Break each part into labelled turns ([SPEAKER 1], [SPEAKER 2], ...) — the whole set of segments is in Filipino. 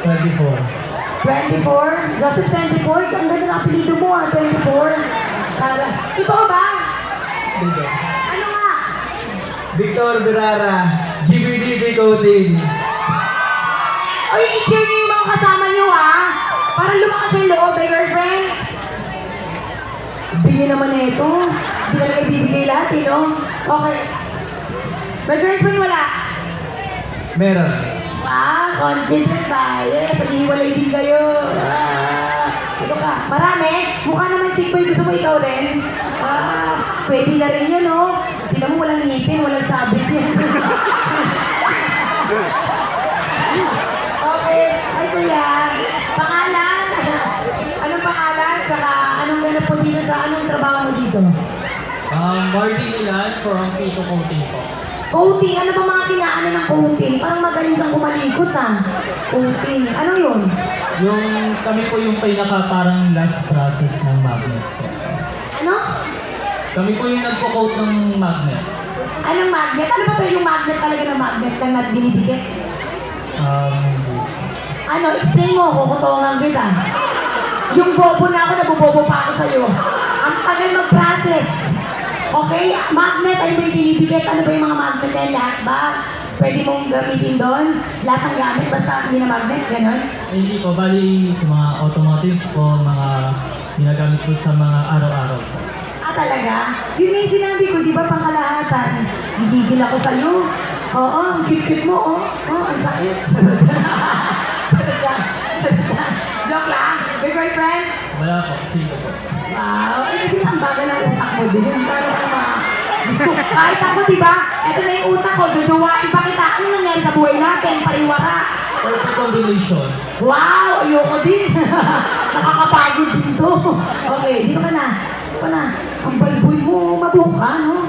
[SPEAKER 1] 24.
[SPEAKER 2] 24? Joseph 24? Ang ganda ng apelido mo 24. Para. Totoo ba?
[SPEAKER 1] Dito.
[SPEAKER 2] Ano nga?
[SPEAKER 1] Victor Berara, GBD Decoding.
[SPEAKER 2] Ay, i-cheer niyo yung mga kasama niyo ha. Para lumakas yung loob, eh, girlfriend. Bigyan naman na ito. Hindi ka lang ibibigay lahat, eh, no? Okay. May girlfriend wala?
[SPEAKER 1] Meron.
[SPEAKER 2] Confident tayo. Sabihiwalay din kayo. Ito ka. Marami. Mukha naman chick boy. Gusto mo ikaw rin? Pwede na rin yun, no? Tignan mo, walang ngipin, walang sabit yan. Okay. Ay, kuya. Pangalan? Anong pangalan? Tsaka anong ganap po dito sa anong trabaho mo dito?
[SPEAKER 1] Marty Milan from Pico Coating po.
[SPEAKER 2] Coating. Ano ba mga kinaano ng coating? Parang magaling kang kumalikot, ah. Coating. Ano yun?
[SPEAKER 1] Kami po yung pinaka parang last process ng magnet po.
[SPEAKER 2] Ano?
[SPEAKER 1] Kami po yung nagpo-coat ng magnet.
[SPEAKER 2] Anong magnet? Ano ba ito yung magnet talaga na magnet lang na dinidikit? Ano? Explain mo, kukutongan kita. Yung bobo na ako, nabubobo pa ako sa'yo. Ang tagal mag-process. Okay? Magnet ay may dinidikit. Ano ba yung mga magnet na yan? Lahat ba? Pwede mong gamitin doon? Lahat ng gamit, basta hindi na magnet, gano'n?
[SPEAKER 1] Hindi po, bali sa mga automotive po, mga ginagamit po sa mga araw-araw po.
[SPEAKER 2] Talaga? Yun nga yung sinabi ko, di ba pangkalahatan? Gigigil ako sa'yo. Oo, ang cute-cute mo, oh. Oh, ang sakit. Charot lang. Charot lang. Charot lang. Joke lang. May girlfriend?
[SPEAKER 1] Wala po, single po.
[SPEAKER 2] Wow. Eh, kasi ang bagal ng utak mo din. Parang gusto. Kahit ako, di ba? Ito na yung utak ko. Duduwain pa kita. Ano nangyari sa buhay natin? Pariwara.
[SPEAKER 1] Perfect combination.
[SPEAKER 2] Wow! Ayoko din. Nakakapagod dito. Okay, dito ka na. Dito ka na. Ang balboy mo, mabuka, no?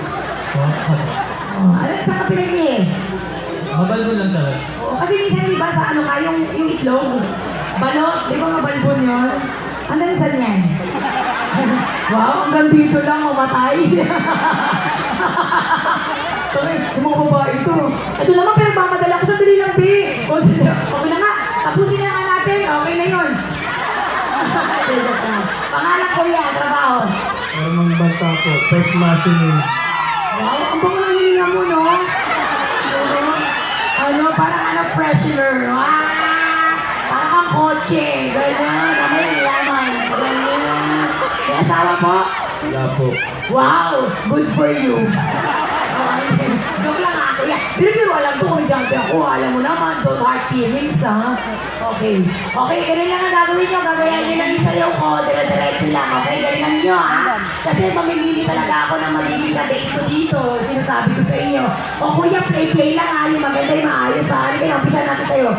[SPEAKER 2] Ano, saan ka pinag-i?
[SPEAKER 1] Mabalbo lang talaga.
[SPEAKER 2] Kasi minsan, di ba, sa ano ka, yung itlog, balot, di ba mabalbon yun? Hanggang saan yan? Wow, hanggang dito lang, mamatay. Okay, yung mga babae ito. Ito naman, pero mamadala ko sa dali lang, B. Okay na nga, tapusin na nga natin, okay na yun. Pangalan ko yan, trabaho.
[SPEAKER 1] Armang Banta po, first machine.
[SPEAKER 2] Wow, ang bango ng hininga mo, no? Ano, parang ano, freshener. Parang kang kotse. Ganyan, kamay ng laman. Ganyan. May asawa mo?
[SPEAKER 1] Wala po.
[SPEAKER 2] Wow, good for you. Okay. Joke lang ako yan. Pero alam ko kung jump ako. Alam mo naman, don't hard feelings, ha? Okay. Okay, ganun lang ang gagawin nyo. Gagayan nyo lang yung sayaw ko. Dire-diretso lang. Okay, ganyan nyo, ha? Kasi mamimili talaga ako ng magiging ka-date ko dito. Sinasabi ko sa inyo. O kuya, play-play lang, ha? Yung maganda yung maayos, ha? Halika na, umpisa natin sa'yo.